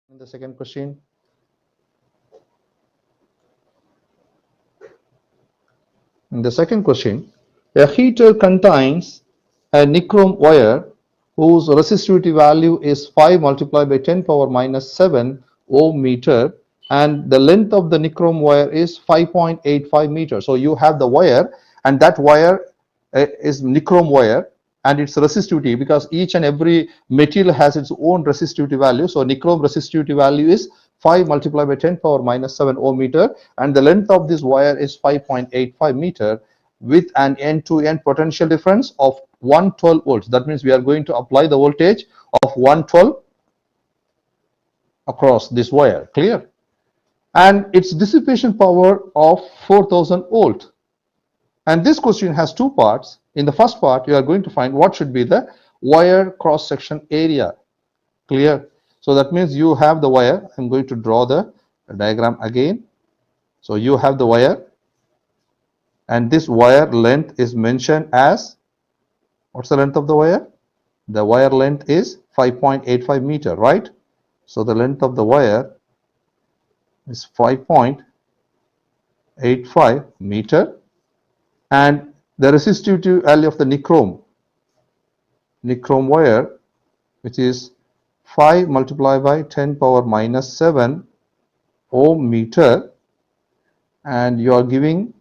In the second question, a heater contains a nichrome wire whose resistivity value is 5 multiplied by 10 power minus 7 ohm meter, and the length of the nichrome wire is 5.85 meters. So you have the wire, and that wire is nichrome wire, and its resistivity, because each and every material has its own resistivity value. So nichrome resistivity value is 5 multiplied by 10 power minus 7 ohm meter, and the length of this wire is 5.85 meter with an end-to-end potential difference of 112 volts. That means we are going to apply the voltage of 112 across this wire. Clear? And its dissipation power of 4000 volt. And this question has two parts. In the first part, you are going to find what should be the wire cross-section area. Clear? So that means you have the wire. I'm going to draw the diagram again. So you have the wire, and this wire length is mentioned as, what's the length of the wire? The wire length is 5.85 meter, right? So the length of the wire is 5.85 meter, and the resistivity value of the nichrome wire, which is 5 multiplied by 10 power minus 7 ohm meter, and you are giving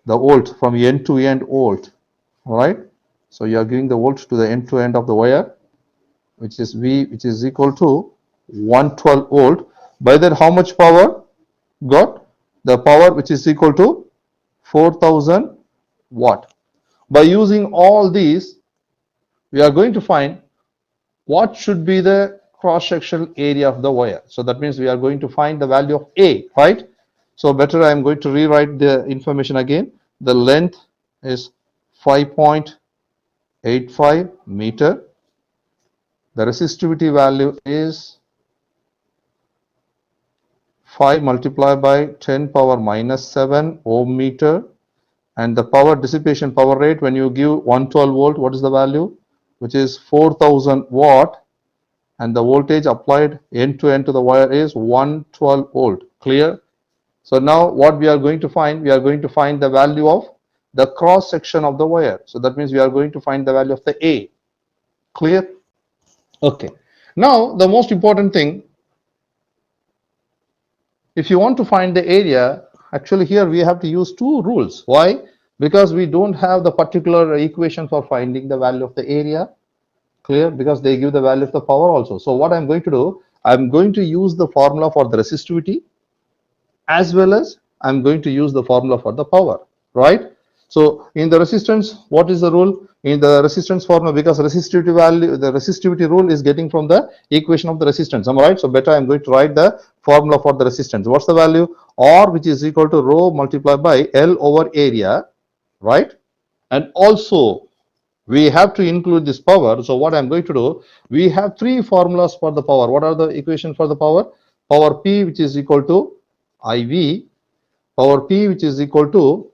the volt from end to end volt. All right, so you are giving the volt to the end to end of the wire, which is V, which is equal to 112 volt. By that, how much power got? The power which is equal to 4000 watt. By using all these, we are going to find what should be the cross-sectional area of the wire. So that means we are going to find the value of A, right? So better I am going to rewrite the information again. The length is 5.85 meter. The resistivity value is 5 multiplied by 10 power minus 7 ohm meter, and the power dissipation power rate, when you give 112 volt, what is the value? Which is 4000 watt, and the voltage applied end to end to the wire is 112 volt. Clear? So now what we are going to find? We are going to find the value of the cross section of the wire. So that means we are going to find the value of the A. Clear? Okay. Now the most important thing, if you want to find the area, actually here we have to use two rules. Why? Because we don't have the particular equation for finding the value of the area. Clear? Because they give the value of the power also. So what I'm going to do, I'm going to use the formula for the resistivity, as well as I'm going to use the formula for the power, right? So in the resistance, what is the rule? In the resistance formula, because resistivity value, the resistivity rule is getting from the equation of the resistance. Am I right? So better I'm going to write the formula for the resistance. What's the value? R, which is equal to rho multiplied by L over area, right? And also we have to include this power. So what I'm going to do, we have three formulas for the power. What are the equations for the power? Power P, which is equal to IV, power P, which is equal to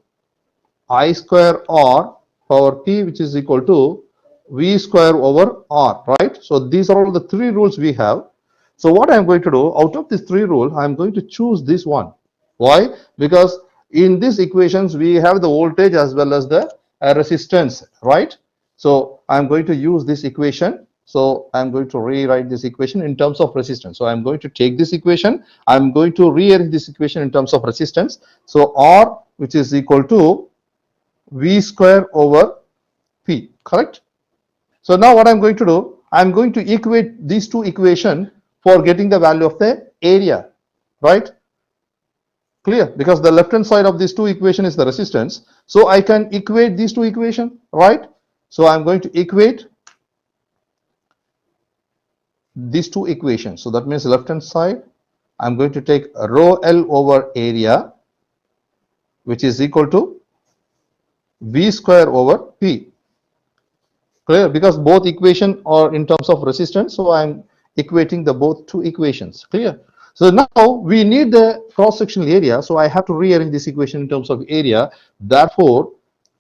I square R, power P, which is equal to V square over R, right? So these are all the three rules we have. So what I'm going to do, out of these three rules, I'm going to choose this one. Why? Because in these equations, we have the voltage as well as the resistance, right? So I'm going to use this equation. So I'm going to rewrite this equation in terms of resistance. So I'm going to take this equation. I'm going to rearrange this equation in terms of resistance. So R, which is equal to V square over P, correct? So now what I'm going to do, I'm going to equate these two equations for getting the value of the area, right? Clear? Because the left hand side of these two equations is the resistance. So I can equate these two equations, right? So I'm going to equate these two equations. So that means left hand side, I'm going to take rho L over area, which is equal to V square over P. Clear? Because both equations are in terms of resistance, so I'm equating the both two equations. Clear? So now we need the cross-sectional area, so I have to rearrange this equation in terms of area. Therefore,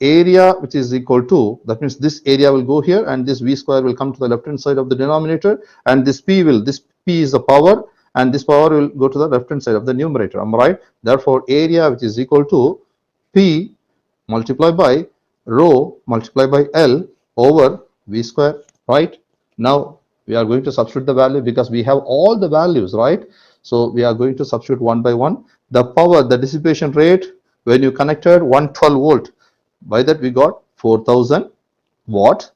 area which is equal to, that means this area will go here and this V square will come to the left hand side of the denominator, and this P is the power, and this power will go to the left hand side of the numerator. Am I right? Therefore, area which is equal to P multiplied by rho multiplied by L over V square, right? Now we are going to substitute the value because we have all the values, right? So we are going to substitute one by one. The power, the dissipation rate when you connected 112 volt, by that we got 4000 watt,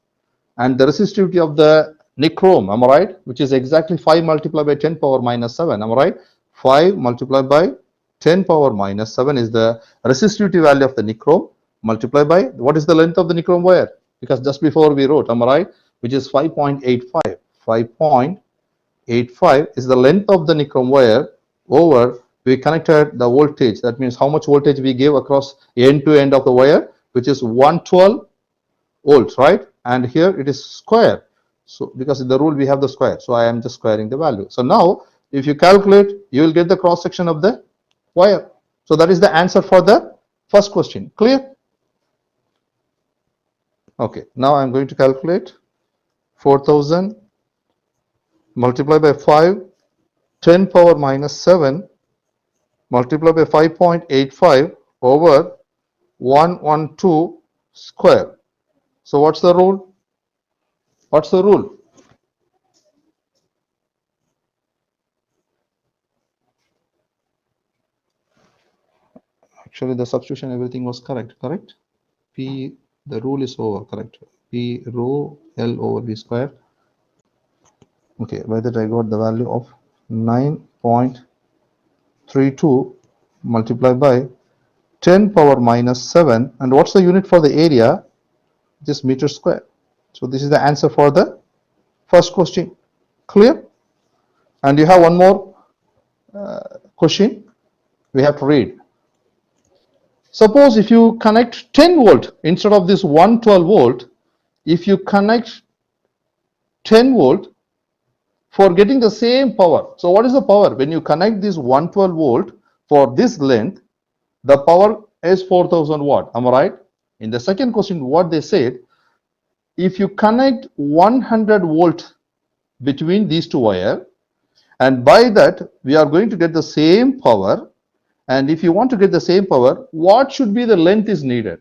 and the resistivity of the nichrome, am I right, which is exactly 5 multiplied by 10 power minus 7, am I right? 5 multiplied by 10 power minus 7 is the resistivity value of the nichrome, multiplied by what is the length of the nichrome wire, because just before we wrote, am I right, which is 5.85. 5.85 is the length of the nichrome wire over, we connected the voltage, that means how much voltage we gave across end to end of the wire, which is 112 volts, right? And here it is square. So because in the rule we have the square, so I am just squaring the value. So now if you calculate, you will get the cross section of the wire. So that is the answer for the first question. Clear? Okay, now I am going to calculate 4000 multiplied by 5, 10 power minus 7 multiplied by 5.85 over 112 square. So what's the rule? What's the rule? Actually, the substitution, everything was correct. P, the rule is over, correct. P rho L over V square. Okay, by that I got the value of 9.32 multiplied by 10 power minus 7. And what's the unit for the area? Just meter square. So this is the answer for the first question. Clear? And you have one more question we have to read. Suppose if you connect 10 volt instead of this 112 volt, if you connect 10 volt for getting the same power. So what is the power? When you connect this 112 volt for this length, the power is 4000 watt. Am I right? In the second question, what they said, if you connect 100 volt between these two wires, and by that we are going to get the same power. And if you want to get the same power, what should be the length is needed?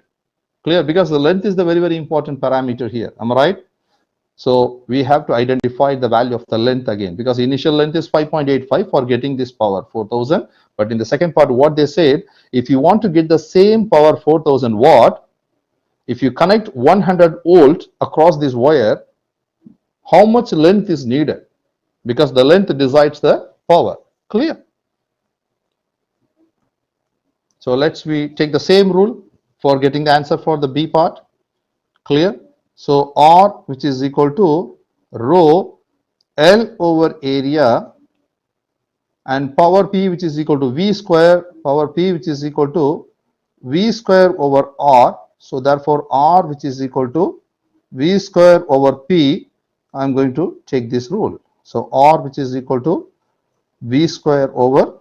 Clear? Because the length is the very, very important parameter here. Am I right? So we have to identify the value of the length again, because initial length is 5.85 for getting this power 4000. But in the second part, what they said, if you want to get the same power 4000 watt, if you connect 100 volt across this wire, how much length is needed? Because the length decides the power. Clear? So let's we take the same rule for getting the answer for the B part. Clear? So R, which is equal to rho L over area, and power P, which is equal to V square, power P, which is equal to V square over R. So therefore R, which is equal to V square over P, I am going to take this rule. So R, which is equal to V square over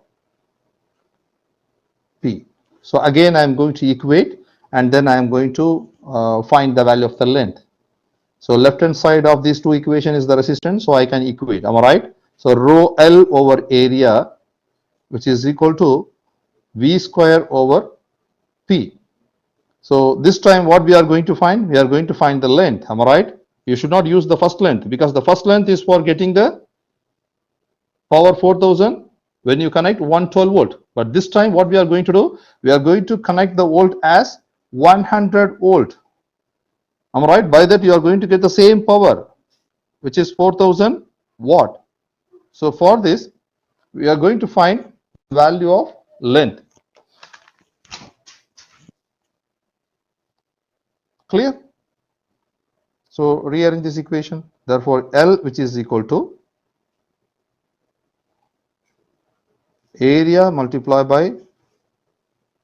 P. So again I am going to equate, and then I am going to find the value of the length. So left hand side of these two equation is the resistance, so I can equate. Am I right? So rho L over area, which is equal to V square over P. So this time what we are going to find? We are going to find the length. Am I right? You should not use the first length, because the first length is for getting the power 4000 when you connect 112 volt. But this time what we are going to do? We are going to connect the volt as 100 volt. Am I right? By that you are going to get the same power, which is 4000 watt. So for this we are going to find the value of length. Clear? So rearrange this equation. Therefore L, which is equal to area multiplied by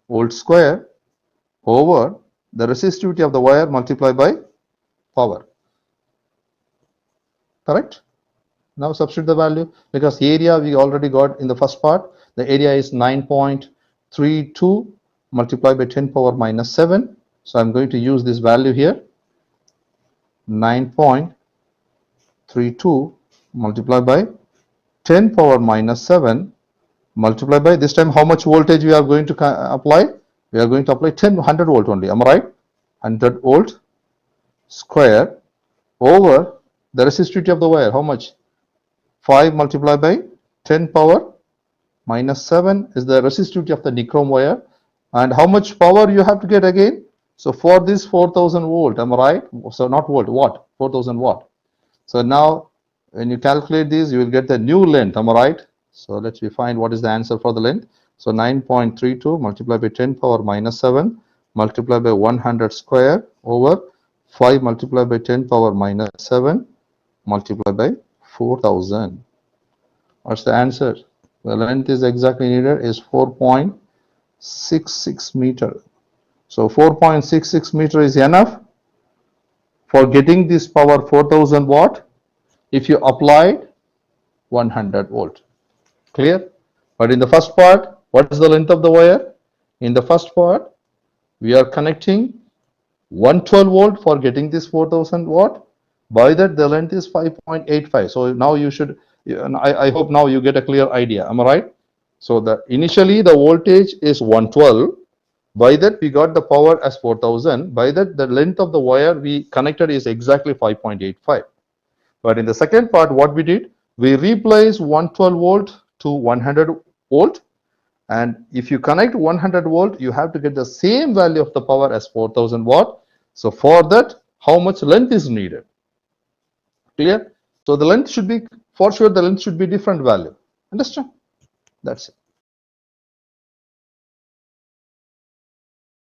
volt square over the resistivity of the wire multiplied by power. Correct? Now substitute the value, because area we already got in the first part. The area is 9.32 multiplied by 10 power minus 7. So I'm going to use this value here, 9.32 multiplied by 10 power minus 7 multiplied by, this time how much voltage we are going to apply? We are going to apply 100 volt only. Am I right? 100 volt square over the resistivity of the wire. How much? 5 multiplied by 10 power minus 7 is the resistivity of the nichrome wire. And how much power you have to get again? So for this 4000 volt, am I right? So not volt, watt, 4000 watt. So now when you calculate this, you will get the new length, am I right? So let's find what is the answer for the length. So 9.32 multiplied by 10 power minus 7 multiplied by 100 square over 5 multiplied by 10 power minus 7 multiplied by 4000. What's the answer? The length is exactly needed is 4.66 meter. So 4.66 meter is enough for getting this power 4000 watt if you applied 100 volt. Clear? But in the first part, what is the length of the wire? In the first part, we are connecting 112 volt for getting this 4000 watt. By that, the length is 5.85. So now you should, I hope now you get a clear idea. Am I right? So initially the voltage is 112. By that, we got the power as 4000. By that, the length of the wire we connected is exactly 5.85. But in the second part, what we did, we replaced 112 volt to 100 volt. And if you connect 100 volt, you have to get the same value of the power as 4000 watt. So for that, how much length is needed? Clear? So the length should be, for sure, the length should be different value. Understand? That's it.